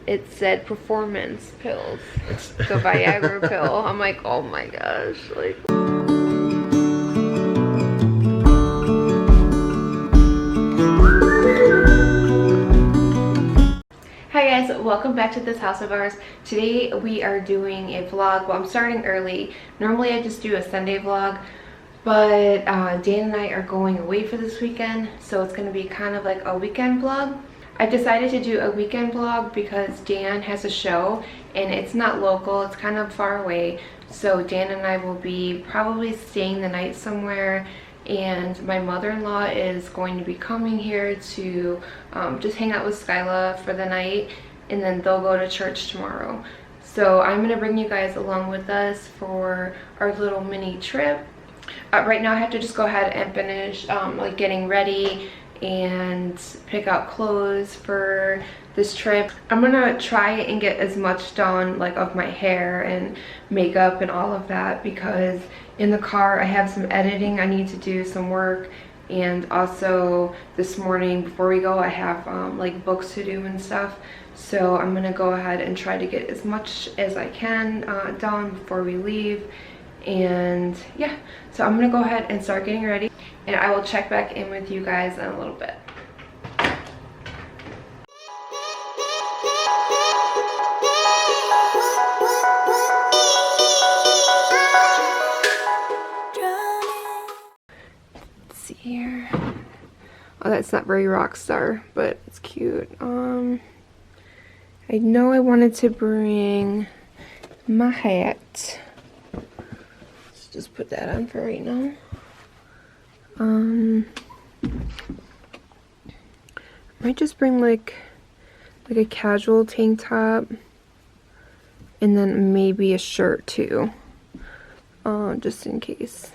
it said performance pills. The Viagra pill. I'm like, oh my gosh, like. Hi guys, welcome back to this house of ours. Today we are doing a vlog. Well, I'm starting early. Normally I just do a Sunday vlog, but Dan and I are going away for this weekend, so it's going to be kind of like a weekend vlog. I decided to do a weekend vlog because Dan has a show and it's not local, it's kind of far away. So Dan and I will be probably staying the night somewhere, and my mother-in-law is going to be coming here to just hang out with Skyla for the night, and then they'll go to church tomorrow. So I'm going to bring you guys along with us for our little mini trip. Right now I have to just go ahead and finish like getting ready and pick out clothes for this trip. I'm gonna try and get as much done like of my hair and makeup and all of that, because in the car I have some editing I need to do, some work, and also this morning before we go I have like books to do and stuff. So I'm gonna go ahead and try to get as much as I can done before we leave. And yeah, so I'm gonna go ahead and start getting ready, and I will check back in with you guys in a little bit. Let's see here. Oh, that's not very rock star, but it's cute. I know I wanted to bring my hat. Just put that on for right now. Might just bring like a casual tank top, and then maybe a shirt too, just in case.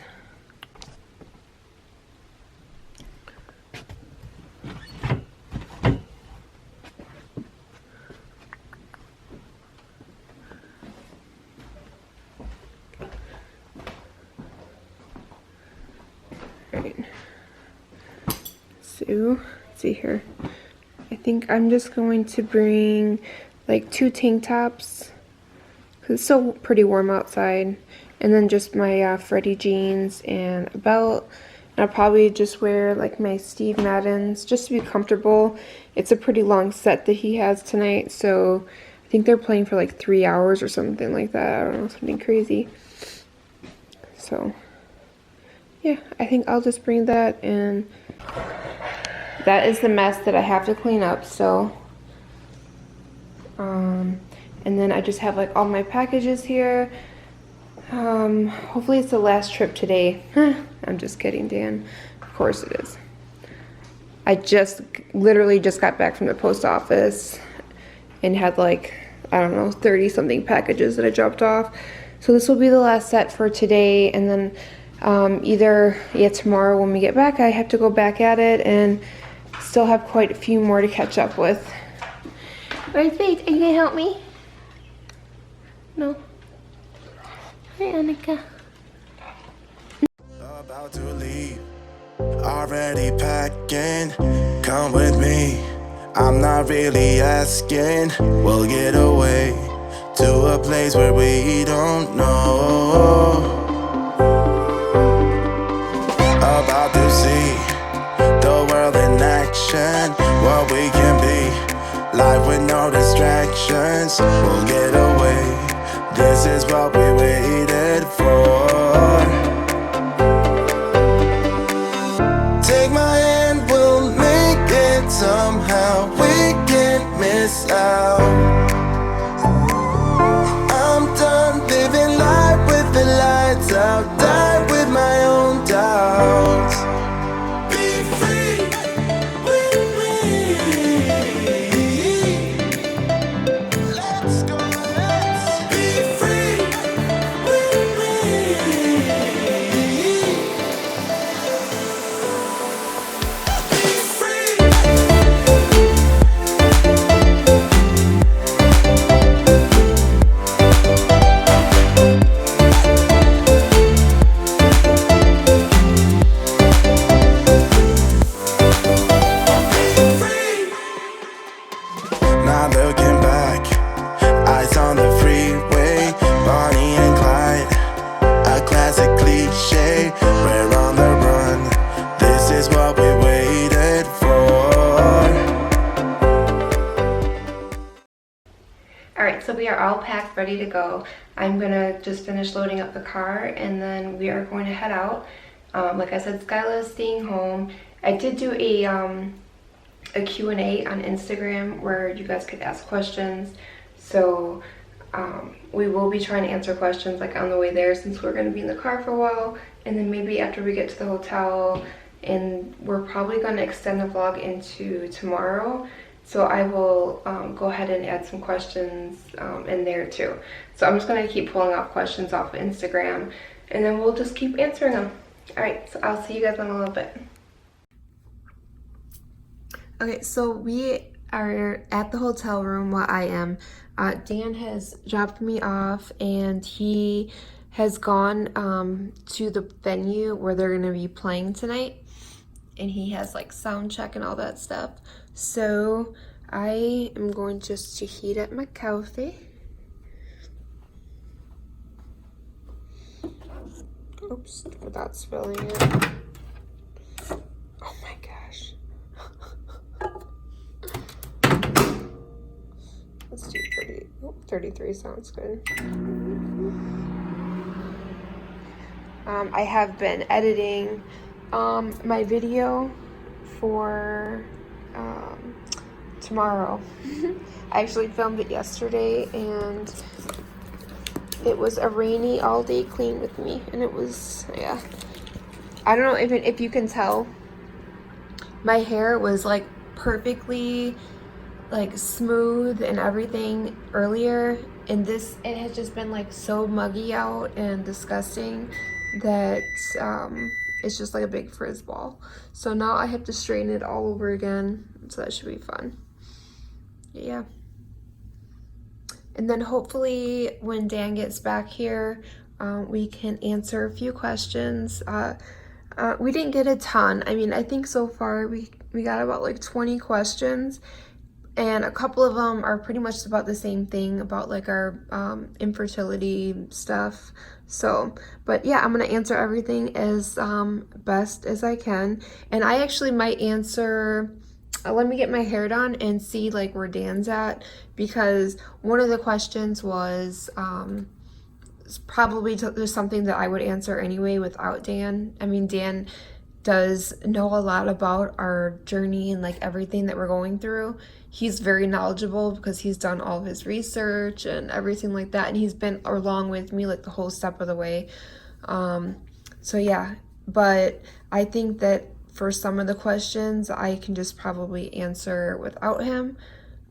Alright, so let's see here. I think I'm just going to bring like 2 tank tops because it's still pretty warm outside, and then just my Freddie jeans and a belt. And I'll probably just wear like my Steve Maddens just to be comfortable. It's a pretty long set that he has tonight, so I think they're playing for like 3 hours or something like that. I don't know, something crazy. So yeah, I think I'll just bring that, and that is the mess that I have to clean up. So and then I just have like all my packages here. Hopefully it's the last trip today. I'm just kidding, Dan. Of course it is. I literally just got back from the post office and had like, I don't know, 30 something packages that I dropped off. So this will be the last set for today, and then either tomorrow when we get back I have to go back at it, and still have quite a few more to catch up with. Where's Faith? Are you gonna help me? No. Hi, Annika. About to leave, already packing. Come with me, I'm not really asking. We'll get away to a place where we don't know. About to see the world in action, what we can be, life with no distractions. We'll get away, this is what we waited for. Take my hand, we'll make it somehow. We can't miss out. I'm done living life with the lights out, die with my own doubts. Be free with me. Let's go, let's be free with me. Be free. All right, so we are all packed, ready to go. I'm gonna just finish loading up the car and then we are going to head out. Like I said, Skyla is staying home. I did do a Q&A on Instagram where you guys could ask questions. So we will be trying to answer questions like on the way there since we're gonna be in the car for a while. And then maybe after we get to the hotel, and we're probably gonna extend the vlog into tomorrow. So I will go ahead and add some questions in there too. So I'm just gonna keep pulling off questions off of Instagram and then we'll just keep answering them. All right, so I'll see you guys in a little bit. Okay, so we are at the hotel room while I am. Dan has dropped me off and he has gone to the venue where they're gonna be playing tonight. And he has like sound check and all that stuff. So I am going just to heat up my coffee. Oops, without spilling it. Oh my gosh. Let's do 30. Oh, 33 sounds good. I have been editing my video for tomorrow. I actually filmed it yesterday and it was a rainy all day clean with me and it was, yeah. I don't know even if you can tell, my hair was like perfectly like smooth and everything earlier, and this, it has just been like so muggy out and disgusting that it's just like a big frizz ball. So now I have to straighten it all over again, so that should be fun. Yeah. And then hopefully when Dan gets back here, we can answer a few questions. We didn't get a ton. I mean, I think so far we got about like 20 questions, and a couple of them are pretty much about the same thing, about like our infertility stuff. So, but yeah, I'm gonna answer everything as best as I can. And I actually might answer, let me get my hair done and see like where Dan's at, because one of the questions was probably there's something that I would answer anyway without Dan. I mean, Dan does know a lot about our journey and like everything that we're going through. He's very knowledgeable because he's done all of his research and everything like that, and he's been along with me like the whole step of the way. So yeah, but I think that for some of the questions I can just probably answer without him.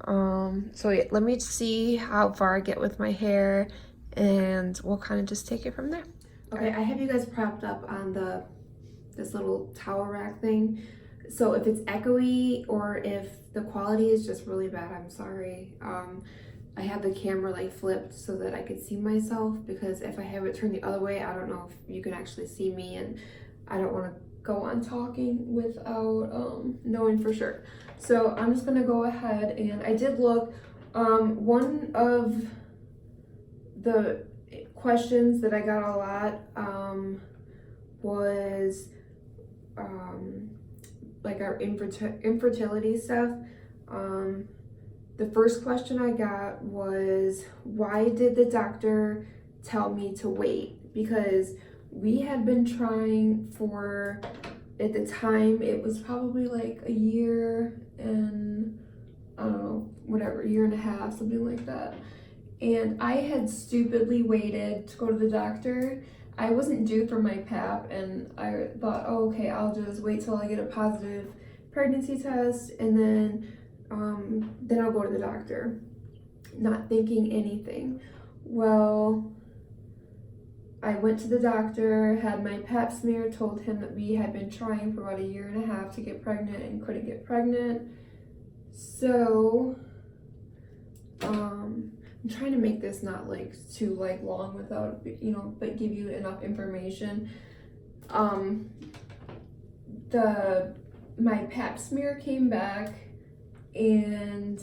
So yeah, let me see how far I get with my hair and we'll kind of just take it from there. Okay, I have you guys propped up on this little towel rack thing. So if it's echoey or if the quality is just really bad, I'm sorry. I have the camera like flipped so that I could see myself, because if I have it turned the other way, I don't know if you can actually see me, and I don't want to go on talking without knowing for sure. So I'm just gonna go ahead, and I did look, one of the questions that I got a lot was like our infertility stuff. The first question I got was, why did the doctor tell me to wait? Because we had been trying for, at the time, it was probably like a year and, I don't know, whatever, year and a half, something like that. And I had stupidly waited to go to the doctor. I wasn't due for my PAP, and I thought, oh, okay, I'll just wait till I get a positive pregnancy test, and then I'll go to the doctor, not thinking anything. Well, I went to the doctor, had my pap smear, told him that we had been trying for about a year and a half to get pregnant and couldn't get pregnant. So, I'm trying to make this not like too like long without, you know, but give you enough information. My pap smear came back and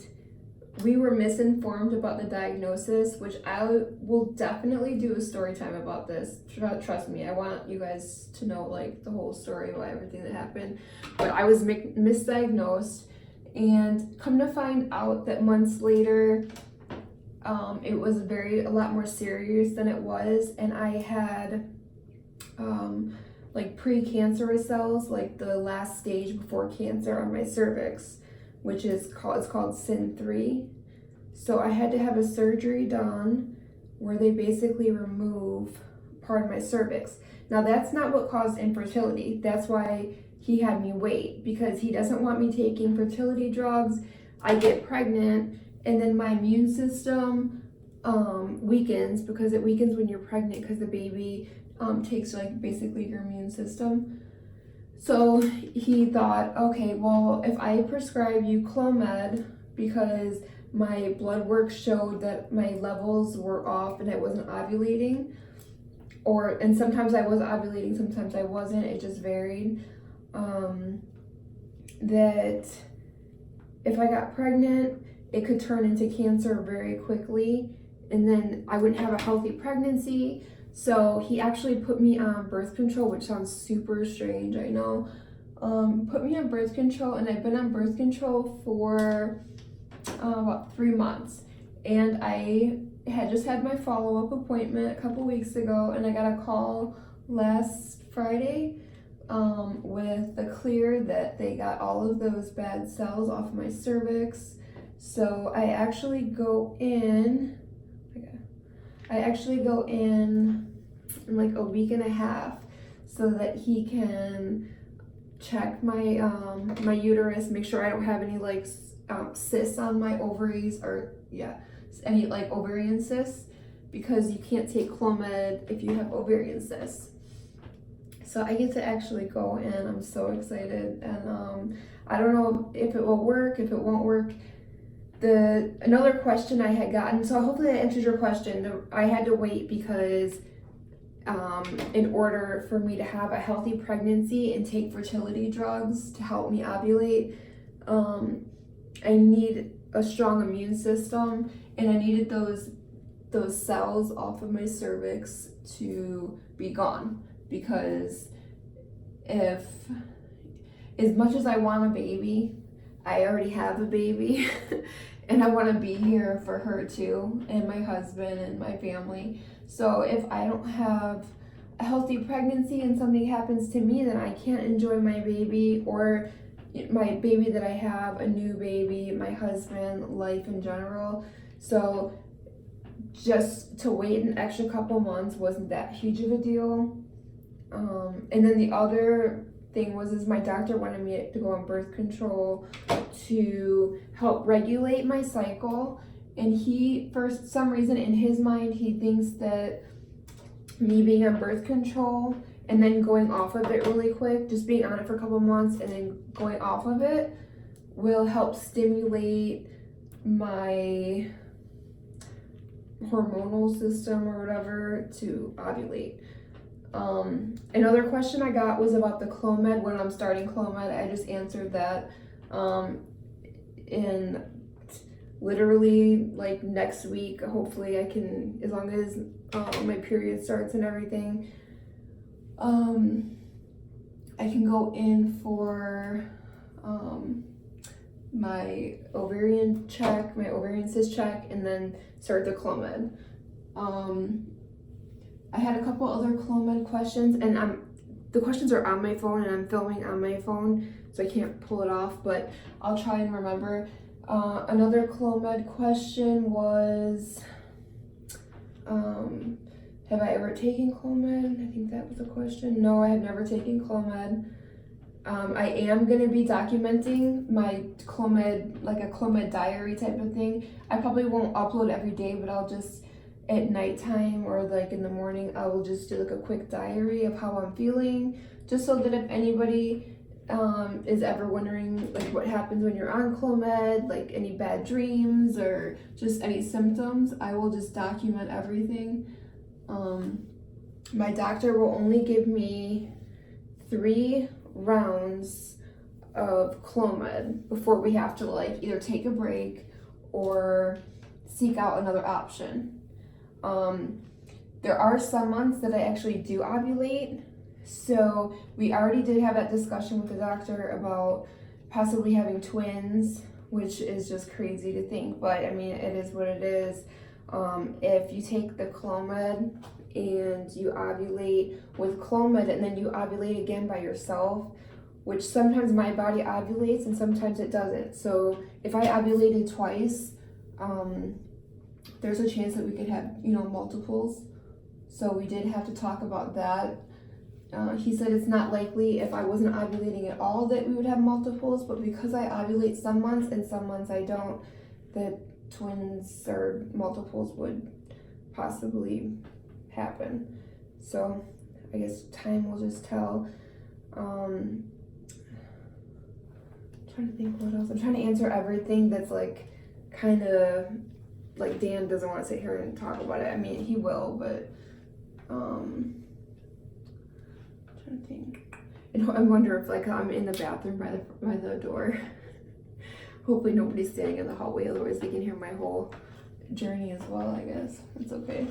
we were misinformed about the diagnosis, which I will definitely do a story time about this. Trust me, I want you guys to know like the whole story about everything that happened. But I was misdiagnosed, and come to find out that months later, it was a lot more serious than it was, and I had like precancerous cells, like the last stage before cancer on my cervix, which is called CIN3. So I had to have a surgery done where they basically remove part of my cervix. Now that's not what caused infertility. That's why he had me wait, because he doesn't want me taking fertility drugs. I get pregnant and then my immune system weakens, because it weakens when you're pregnant, because the baby takes like basically your immune system. So he thought, okay, well, if I prescribe you Clomid, because my blood work showed that my levels were off and I wasn't ovulating, and sometimes I was ovulating, sometimes I wasn't, it just varied, that if I got pregnant, it could turn into cancer very quickly, and then I wouldn't have a healthy pregnancy. So he actually put me on birth control, which sounds super strange, I know. Put me on birth control, and I've been on birth control for about 3 months. And I had just had my follow-up appointment a couple weeks ago, and I got a call last Friday with the clear that they got all of those bad cells off of my cervix. So I actually go in in like a week and a half, so that he can check my my uterus, make sure I don't have any like cysts on my ovaries, or any like ovarian cysts, because you can't take Clomid if you have ovarian cysts. So I get to actually go in. I'm so excited, and I don't know if it will work, if it won't work. Another question I had gotten, so hopefully that answers your question. I had to wait because in order for me to have a healthy pregnancy and take fertility drugs to help me ovulate, I need a strong immune system, and I needed those cells off of my cervix to be gone, because as much as I want a baby, I already have a baby and I want to be here for her too, and my husband and my family. So if I don't have a healthy pregnancy and something happens to me, then I can't enjoy my baby, or my baby that I have, a new baby, my husband, life in general. So just to wait an extra couple months wasn't that huge of a deal. And then the other thing is my doctor wanted me to go on birth control to help regulate my cycle, and he, for some reason in his mind, he thinks that me being on birth control and then going off of it really quick, just being on it for a couple months and then going off of it, will help stimulate my hormonal system or whatever to ovulate. Another question I got was about the Clomid, when I'm starting Clomid. I just answered that. In literally like next week, hopefully I can, as long as my period starts and everything, I can go in for my ovarian check, my ovarian cyst check, and then start the Clomid. I had a couple other Clomid questions, and the questions are on my phone, and I'm filming on my phone, so I can't pull it off, but I'll try and remember. Another Clomid question was, have I ever taken Clomid? I think that was a question. No, I have never taken Clomid. I am going to be documenting my Clomid, like a Clomid diary type of thing. I probably won't upload every day, but I'll just, at nighttime or like in the morning, I will just do like a quick diary of how I'm feeling, just so that if anybody is ever wondering like what happens when you're on Clomid, like any bad dreams or just any symptoms, I will just document everything. My doctor will only give me 3 rounds of Clomid before we have to like either take a break or seek out another option. There are some months that I actually do ovulate, so we already did have that discussion with the doctor about possibly having twins, which is just crazy to think, but I mean, it is what it is. If you take the Clomid and you ovulate with Clomid and then you ovulate again by yourself, which sometimes my body ovulates and sometimes it doesn't. So if I ovulated twice, there's a chance that we could have, multiples. So we did have to talk about that. He said it's not likely if I wasn't ovulating at all that we would have multiples, but because I ovulate some months and some months I don't, that twins or multiples would possibly happen. So I guess time will just tell. I'm trying to think what else. I'm trying to answer everything that's like kind of like Dan doesn't want to sit here and talk about it. I mean, he will, but I'm trying to think. And I wonder if like I'm in the bathroom by the door. Hopefully nobody's standing in the hallway, otherwise they can hear my whole journey as well, I guess. It's okay.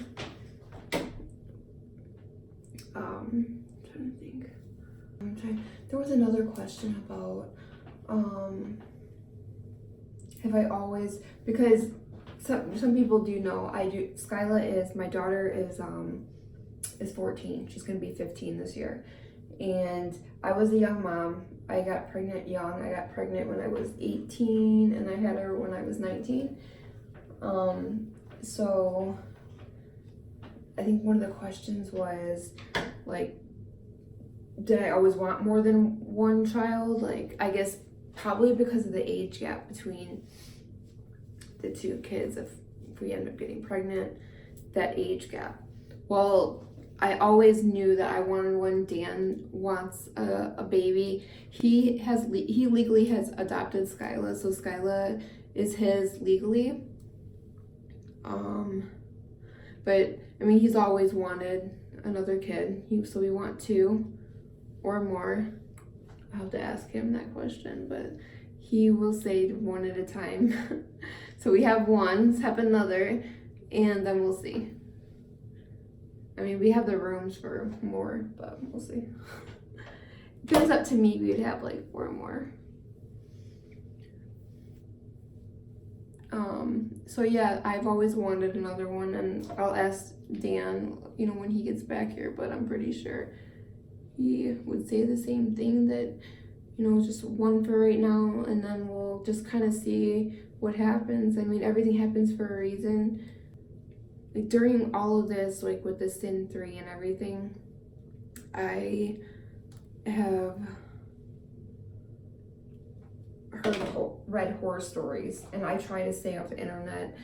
I'm trying to think. There was another question about have I always, because some people do know I do. My daughter is 14. She's gonna be 15 this year. And I was a young mom. I got pregnant young. I got pregnant when I was 18 and I had her when I was 19. So I think one of the questions was like, did I always want more than one child? Like, I guess probably because of the age gap between the two kids, if we end up getting pregnant, that age gap. Well, I always knew that I wanted when Dan wants a baby. He legally has adopted Skyla, so Skyla is his legally. But I mean, he's always wanted another kid. So we want 2 or more. I'll have to ask him that question, but he will say 1 at a time. So we have 1, let's have another, and then we'll see. I mean, we have the rooms for more, but we'll see. If it was up to me, we'd have like 4 more. So yeah, I've always wanted another one, and I'll ask Dan, when he gets back here, but I'm pretty sure he would say the same thing, that, just 1 for right now, and then we'll just kind of see what happens. I mean, everything happens for a reason. Like during all of this, like with the CIN3 and everything, I have read horror stories, and I try to stay off the internet.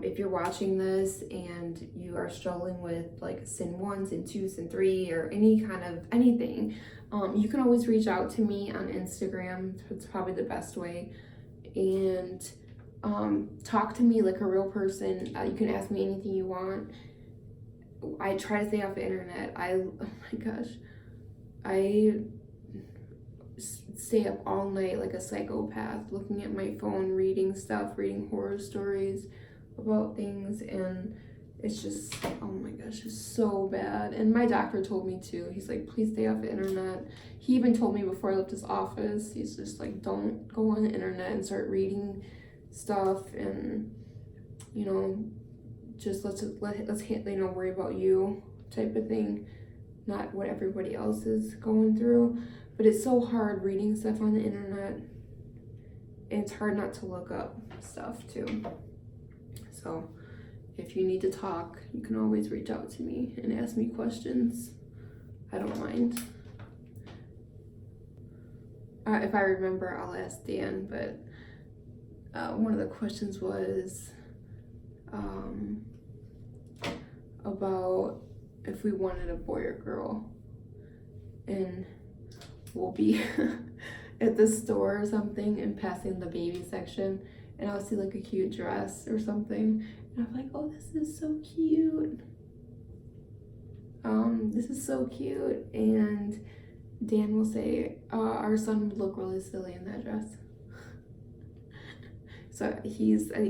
If you're watching this and you are struggling with like CIN1, CIN2, CIN3, or any kind of anything, you can always reach out to me on Instagram. It's probably the best way. And talk to me like a real person. You can ask me anything you want. I try to stay off the internet. Oh my gosh, I stay up all night like a psychopath, looking at my phone, reading horror stories about things, and it's just, oh my gosh, it's so bad. And my doctor told me too. He's like, please stay off the internet. He even told me before I left his office, he's just like, don't go on the internet and start reading stuff, and just let's worry about you type of thing, not what everybody else is going through. But it's so hard reading stuff on the internet, and it's hard not to look up stuff too. So if you need to talk, you can always reach out to me and ask me questions. I don't mind. If I remember, I'll ask Dan, but one of the questions was about if we wanted a boy or girl, and we'll be at the store or something and passing the baby section, and I'll see like a cute dress or something, and I'm like, oh, this is so cute. This is so cute, and Dan will say, our son would look really silly in that dress. So I think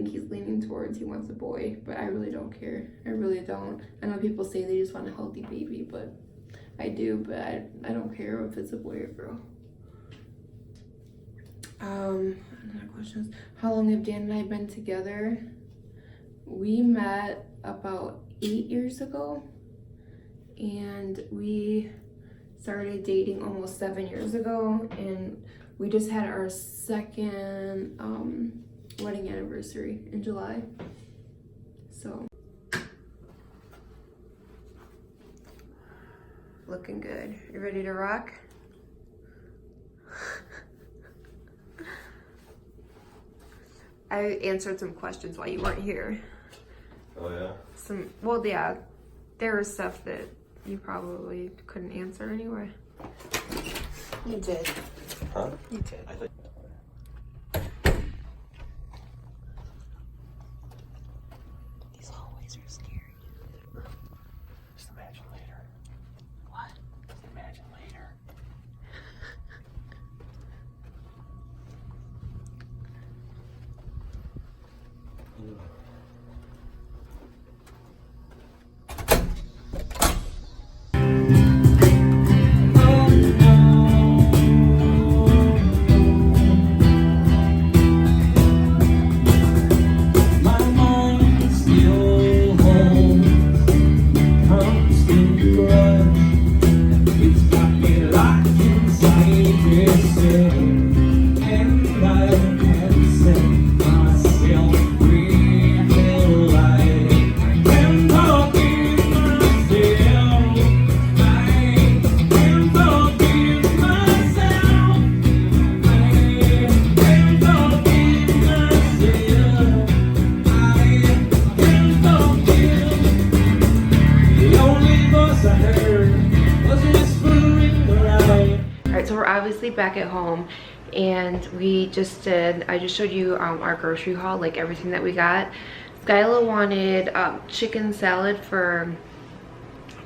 he's leaning towards he wants a boy, but I really don't care. I really don't. I know people say they just want a healthy baby, but I do, but I don't care if it's a boy or girl. Another question is, how long have Dan and I been together? We met about 8 years ago, and we started dating almost 7 years ago, and we just had our second wedding anniversary in July. So looking good. You ready to rock? I answered some questions while you weren't here. Oh yeah? Well, yeah, there was stuff that you probably couldn't answer anyway. You did. Huh? You did. I think. These hallways are scary. Just imagine later. What? Just imagine later. So we're obviously back at home, and I just showed you our grocery haul, like everything that we got. Skyla wanted chicken salad for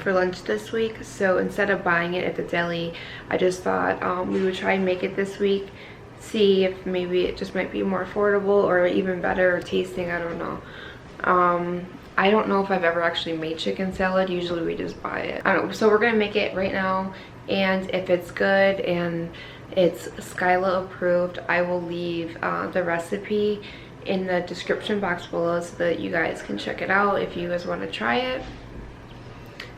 lunch this week, so instead of buying it at the deli, I just thought we would try and make it this week, see if maybe it just might be more affordable or even better tasting. I don't know. I don't know if I've ever actually made chicken salad. Usually we just buy it. I don't know. So we're gonna make it right now, and if it's good and it's Skyla approved, I will leave the recipe in the description box below so that you guys can check it out if you guys want to try it.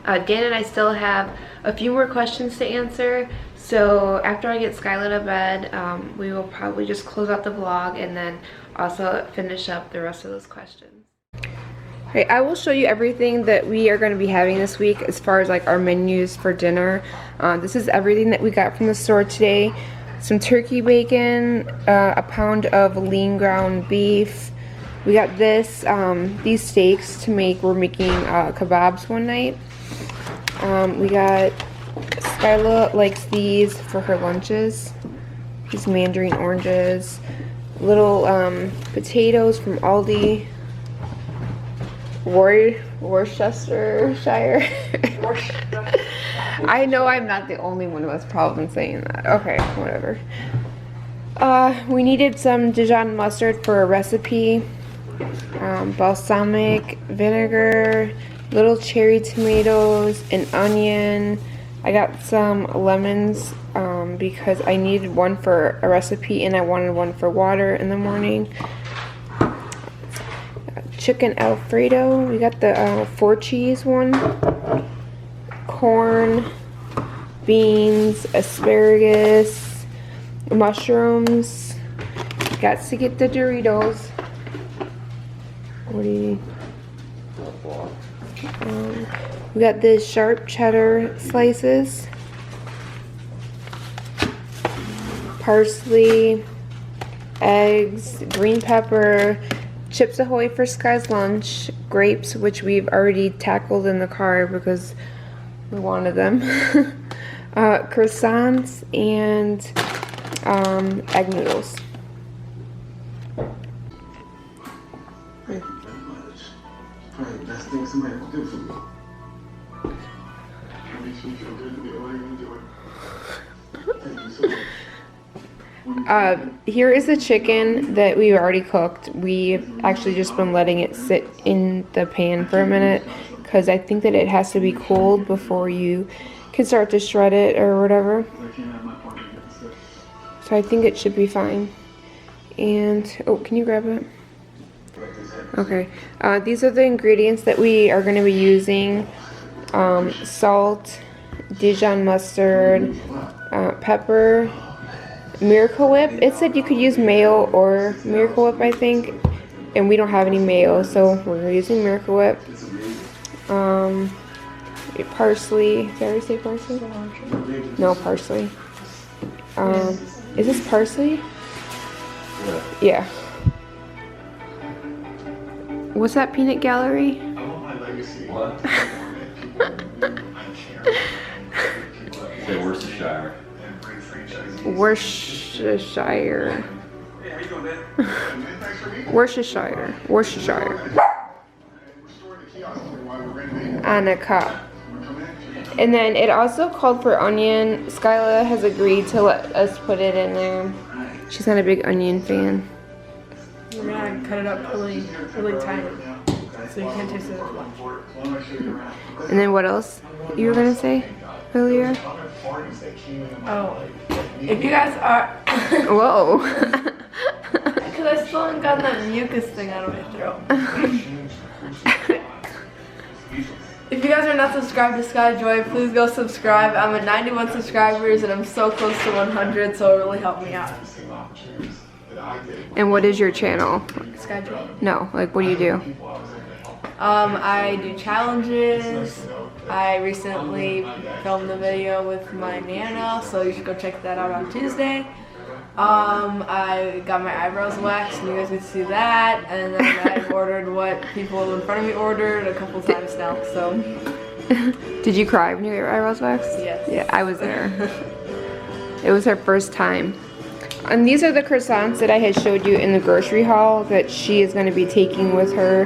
Dan and I still have a few more questions to answer, so after I get Skyla to bed, we will probably just close out the vlog and then also finish up the rest of those questions. Okay, I will show you everything that we are going to be having this week as far as like our menus for dinner. This is everything that we got from the store today. Some turkey bacon, a pound of lean ground beef. We got these steaks to make. We're making kebabs one night. We got, Skyla likes these for her lunches. These mandarin oranges. Little potatoes from Aldi. Worcestershire. I know I'm not the only one who has problems saying that. Okay, whatever. We needed some Dijon mustard for a recipe. Balsamic vinegar, little cherry tomatoes, an onion. I got some lemons because I needed one for a recipe and I wanted one for water in the morning. Chicken Alfredo. We got the 4-cheese one. Corn, beans, asparagus, mushrooms. Got to get the Doritos. What do you need? We got the sharp cheddar slices. Parsley, eggs, green pepper, Chips Ahoy for Sky's lunch, grapes, which we've already tackled in the car because we wanted them, croissants, and egg noodles. Probably the best thing somebody ever did for me. It makes me feel good to be able to enjoy it. Thank you so much. Here is the chicken that we already cooked. We've actually just been letting it sit in the pan for a minute because I think that it has to be cold before you can start to shred it or whatever. So I think it should be fine. And, oh, can you grab it? Okay. These are the ingredients that we are going to be using. Salt, Dijon mustard, pepper, Miracle Whip. It said you could use mayo or Miracle Whip, I think. And we don't have any mayo, so we're using Miracle Whip. Parsley. Did I already say parsley? No, parsley. Is this parsley? Yeah. What's that, peanut gallery? What? Say Worcestershire. Worcestershire. Worcestershire. Worcestershire. On a cup. And then it also called for onion. Skyla has agreed to let us put it in there. She's not a big onion fan. We're gonna cut it up really, really tiny, so you can't taste it as much. And then what else you were gonna say earlier? Oh, if you guys are, Whoa. because I still haven't gotten that mucus thing out of my throat. If you guys are not subscribed to Sky Joy, please go subscribe. I'm at 91 subscribers and I'm so close to 100, so it really helped me out. And what is your channel? Sky Joy. No, like what do you do? I do challenges. I recently filmed a video with my Nana, so you should go check that out on Tuesday. I got my eyebrows waxed, and you guys get to see that. And then I've ordered what people in front of me ordered a couple times now. So. Did you cry when you got your eyebrows waxed? Yes. Yeah, I was there. It was her first time. And these are the croissants that I had showed you in the grocery haul that she is going to be taking with her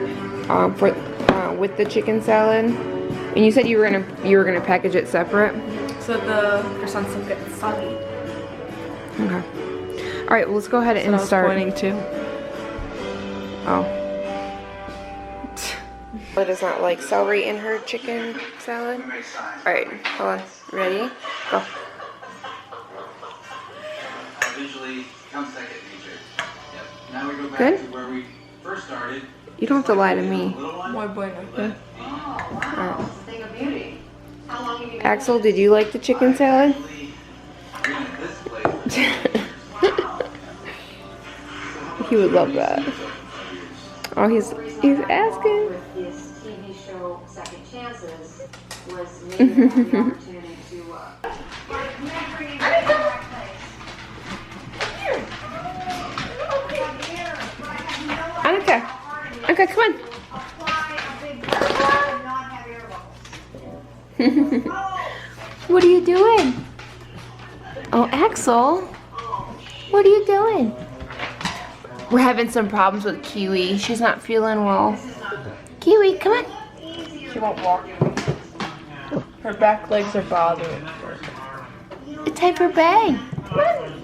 with the chicken salad. And you said you were gonna package it separate. So the croissants don't get soggy. Okay. All right, well, let's go ahead and start. Pointing to. Oh. Ella does not like celery in her chicken salad. All right, hold on. Ready? Go. Visually comes second nature. Yep. Now we go back Good? to where we first started. You don't have to lie to me. Muy bueno. Yeah. All right. Axel, did you like the chicken salad? He would love that. Oh, he's asking. His TV show Second Chances was maybe the opportunity to Annika. Okay, come on. What are you doing? Oh, Axel. What are you doing? We're having some problems with Kiwi. She's not feeling well. Kiwi, come on. She won't walk. Her back legs are bothering her. It's time for bed. Come on.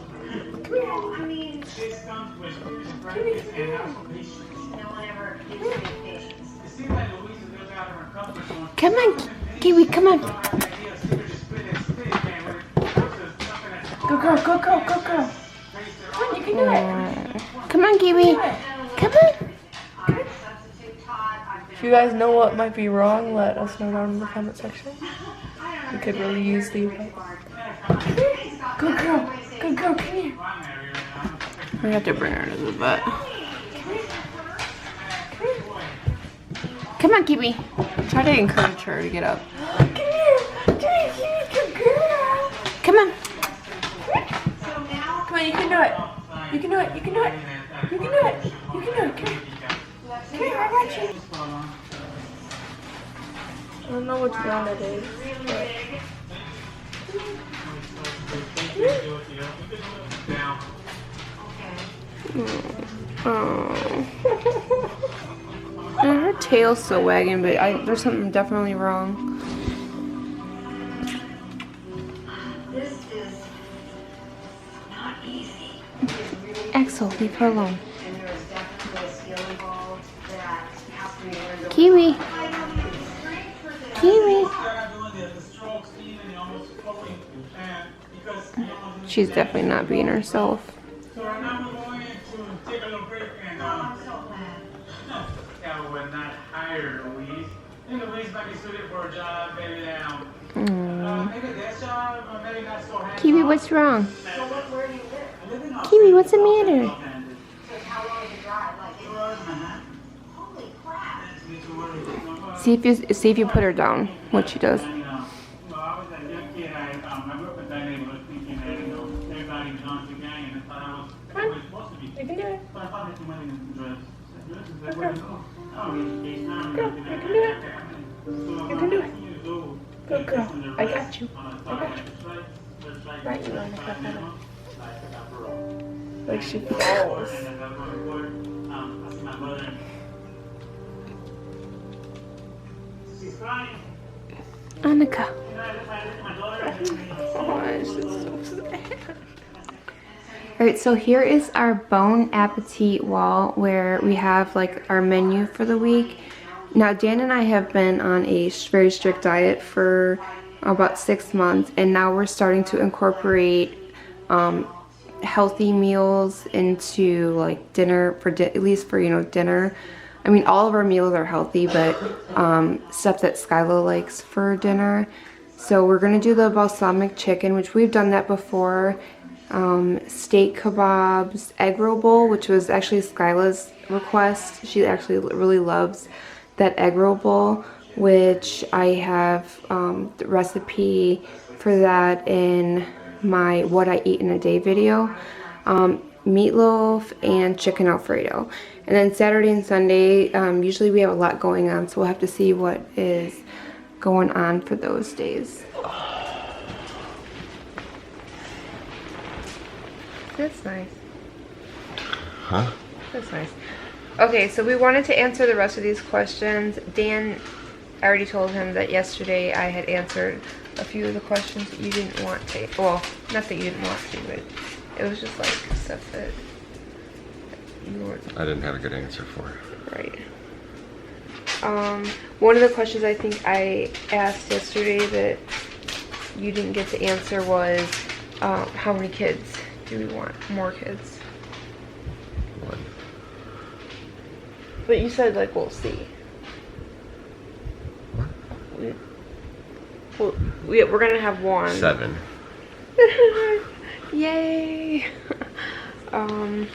Come on, Kiwi, come on. Go girl, go girl, go girl. Come on, you can do it. Come on, Kiwi. Come on. If you guys know what might be wrong, let us know down in the comment section. We could really use the advice. Good girl, come here. We have to bring her to the vet. Come on, Kiwi. Try to encourage her to get up. Come here, good girl. Come on. Come on, you can do it. You can do it, you can do it. You can do it, you can do it. Come here. Come here, I got you. I don't know which one it is. Oh. And her tail's still wagging, but there's something definitely wrong. This is not easy. Axel, leave her alone. And there is definitely a skill involved that has to be learned. Kiwi. Kiwi. She's definitely not being herself. So right now we're going to take a little break and not hire Louise. I think Louise might be suited for a job, maybe maybe this job, or maybe not so hands-on. Kiwi, what's wrong? So where do you live? I live in Kiwi, what's the matter? So how long is the drive? Like, holy crap. See if you put her down. What she does. I was a young kid. I grew up in that neighborhood thinking that, everybody belongs to the gang, and I thought I was supposed to be. You can do it. But I found it too many drugs. Drugs is like, where to go? I don't get engaged now. Girl, you can do it. You can do it. Good girl. I got you. I got you. Right, you want to cut that off? Like she falls. She's crying. Annika. Oh, it's just so sad. Alright, so here is our Bon Appetit wall where we have like our menu for the week. Now Dan and I have been on a very strict diet for about 6 months, and now we're starting to incorporate healthy meals into like dinner for at least for dinner. I mean, all of our meals are healthy, but stuff that Skyla likes for dinner. So we're gonna do the balsamic chicken, which we've done that before. Steak kebabs, egg roll bowl, which was actually Skyla's request. She actually really loves that egg roll bowl, which I have the recipe for that in my What I Eat in a Day video. Meatloaf and chicken Alfredo. And then Saturday and Sunday, usually we have a lot going on, so we'll have to see what is going on for those days. That's nice. Huh? That's nice. Okay, so we wanted to answer the rest of these questions. Dan, I already told him that yesterday I had answered a few of the questions that you didn't want to. Well, not that you didn't want to, but it was just like stuff that you weren't. I didn't have a good answer for. Right. One of the questions I think I asked yesterday that you didn't get to answer was, how many kids do we want? More kids. One. But you said like we'll see. What? We're gonna have one. 7. Yay! And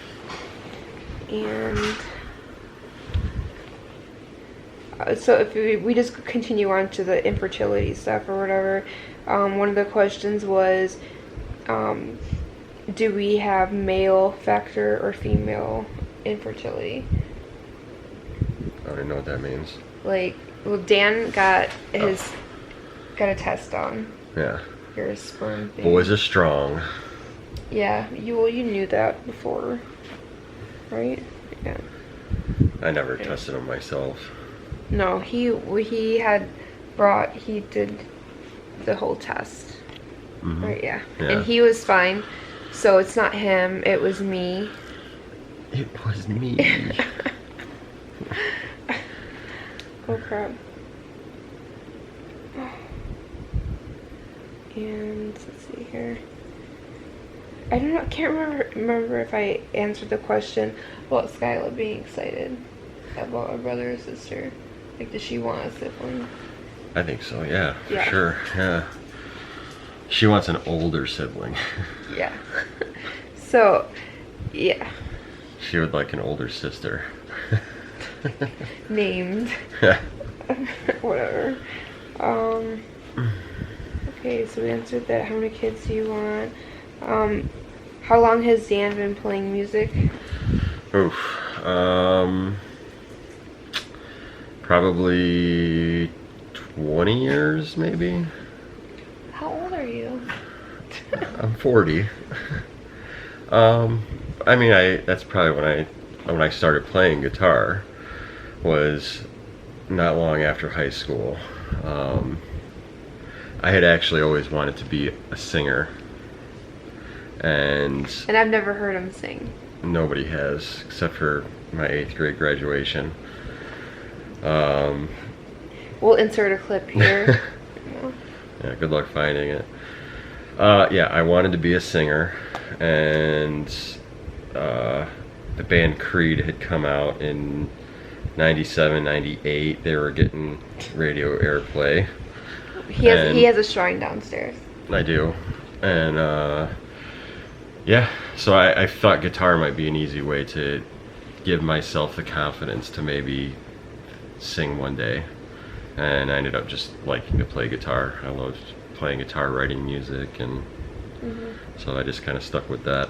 so if we just continue on to the infertility stuff or whatever, one of the questions was, do we have male factor or female infertility? I don't even know what that means. Like, well, Dan got a test done. Yeah. Your sperm thing. Boys are strong. Yeah, you knew that before, right? Yeah. I never tested them myself. No, he did the whole test. Mm-hmm. Right, yeah. Yeah. And he was fine. So it's not him, it was me. It was me. Oh crap. And let's see here. I don't know, can't remember if I answered the question about Skyla being excited about a brother or sister. Like, does she want a sibling? I think so, yeah, for Yeah. sure, yeah. She wants an older sibling. Yeah. So, yeah. She would like an older sister. Named. Whatever. Okay, so we answered that. How many kids do you want? How long has Dan been playing music? Oof. Probably 20 years, maybe. How old are you? I'm 40. I mean, that's probably when I started playing guitar, was not long after high school. I had actually always wanted to be a singer, and I've never heard him sing. nobody has, except for my 8th grade graduation. We'll insert a clip here. Yeah, good luck finding it. Yeah, I wanted to be a singer, and the band Creed had come out in 97, 98, they were getting radio airplay. He has a shrine downstairs. I do. And yeah, so I thought guitar might be an easy way to give myself the confidence to maybe sing one day. And I ended up just liking to play guitar. I loved playing guitar, writing music, and so I just kind of stuck with that.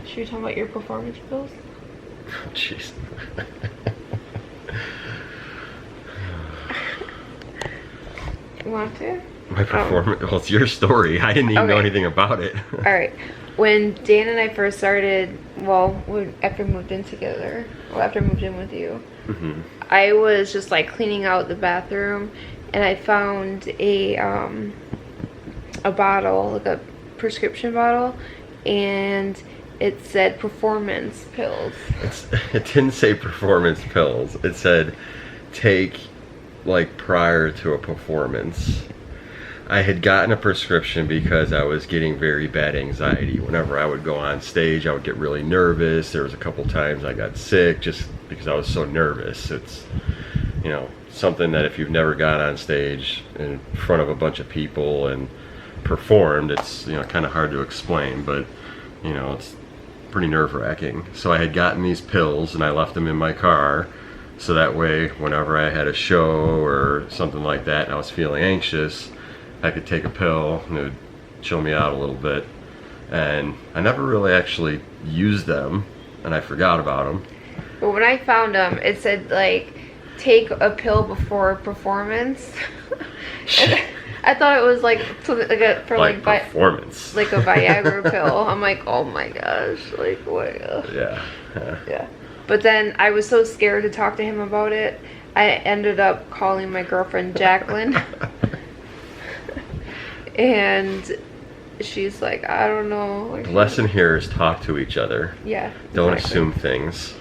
Should we talk about your performance skills? Oh, jeez. You want to? My performance, well, it's your story. I didn't even know Okay. anything about it. All right. When Dan and I first started, after we moved in together, after I moved in with you, I was just like cleaning out the bathroom, and I found a bottle, like a prescription bottle, and it said performance pills. It didn't say performance pills. It said take like prior to a performance. I had gotten a prescription because I was getting very bad anxiety. Whenever I would go on stage, I would get really nervous. There was a couple times I got sick just because I was so nervous. It's, you know, something that if you've never got on stage in front of a bunch of people and performed, it's, you know, kind of hard to explain, but, you know, it's pretty nerve-wracking. So I had gotten these pills and I left them in my car, so that way whenever I had a show or something like that and I was feeling anxious, I could take a pill and it would chill me out a little bit. And I never really actually used them, and I forgot about them. But when I found them, it said like take a pill before a performance. I thought it was like something like a performance, like a Viagra pill. I'm like, oh my gosh, like what? Yeah. But then I was so scared to talk to him about it, I ended up calling my girlfriend Jacqueline. And she's like, I don't know. Like, the lesson here is talk to each other. Yeah. Don't exactly. assume things.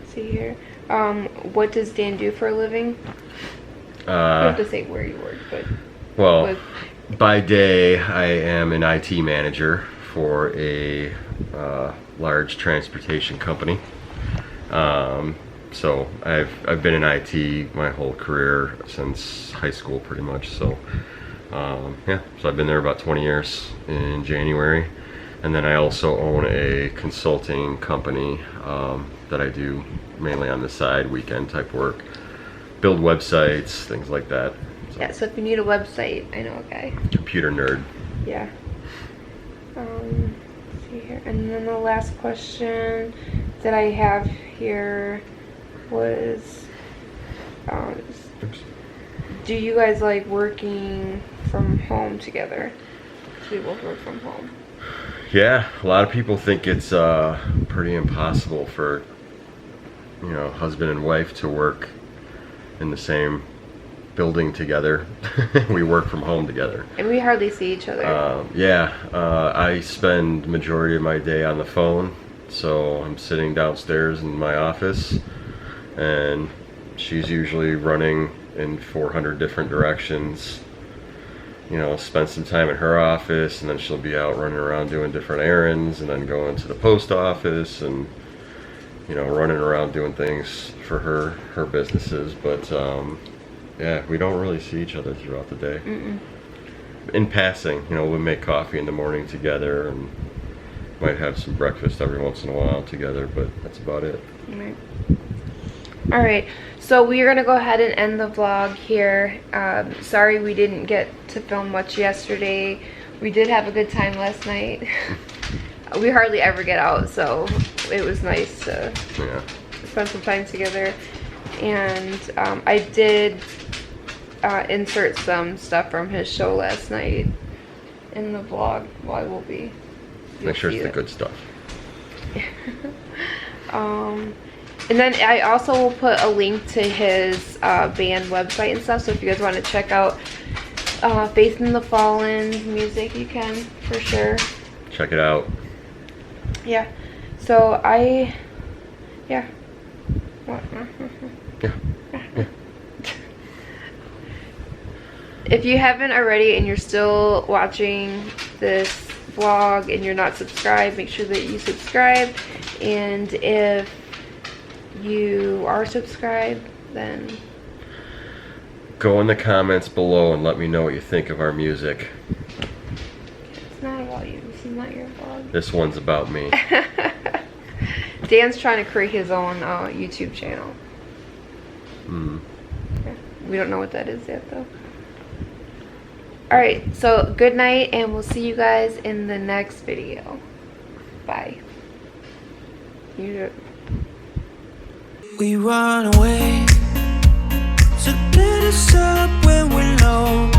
See here. What does Dan do for a living? You have to say where you work, but well, by day I am an IT manager for a large transportation company. So I've been in IT my whole career since high school, pretty much. So yeah, so I've been there about 20 years in January, and then I also own a consulting company that I do mainly on the side, weekend type work, build websites, things like that. So, yeah. So if you need a website, I know a guy. computer nerd. Yeah. Let's see here, and then the last question that I have here was, do you guys like working from home together? Do we both work from home? Yeah, a lot of people think it's pretty impossible for, you know, husband and wife to work in the same building together. We work from home together. And we hardly see each other. I spend the majority of my day on the phone. So I'm sitting downstairs in my office, and she's usually running in 400 different directions. You know, spend some time in her office, and then she'll be out running around doing different errands, and then going to the post office, and, you know, running around doing things for her businesses. But yeah, we don't really see each other throughout the day. In passing, you know, we'll make coffee in the morning together, and might have some breakfast every once in a while together, but that's about it. All right, so we're gonna go ahead and end the vlog here. Sorry we didn't get to film much yesterday. We did have a good time last night. We hardly ever get out, so it was nice to spend some time together. And I did insert some stuff from his show last night in the vlog. Well, I will be. Make sure it's the good stuff. And then I also will put a link to his band website and stuff, so if you guys want to check out Faith in the Fallen's music, you can, for sure. Check it out. Yeah. So yeah. If you haven't already and you're still watching this vlog and you're not subscribed, make sure that you subscribe And if you are subscribed, then Go in the comments below and let me know what you think of our music. it's not about you. This is not your vlog. This one's about me. Dan's trying to create his own YouTube channel. We don't know what that is yet, though. Alright, so good night, and we'll see you guys in the next video. Bye. You do it. We run away to get us up when we're low.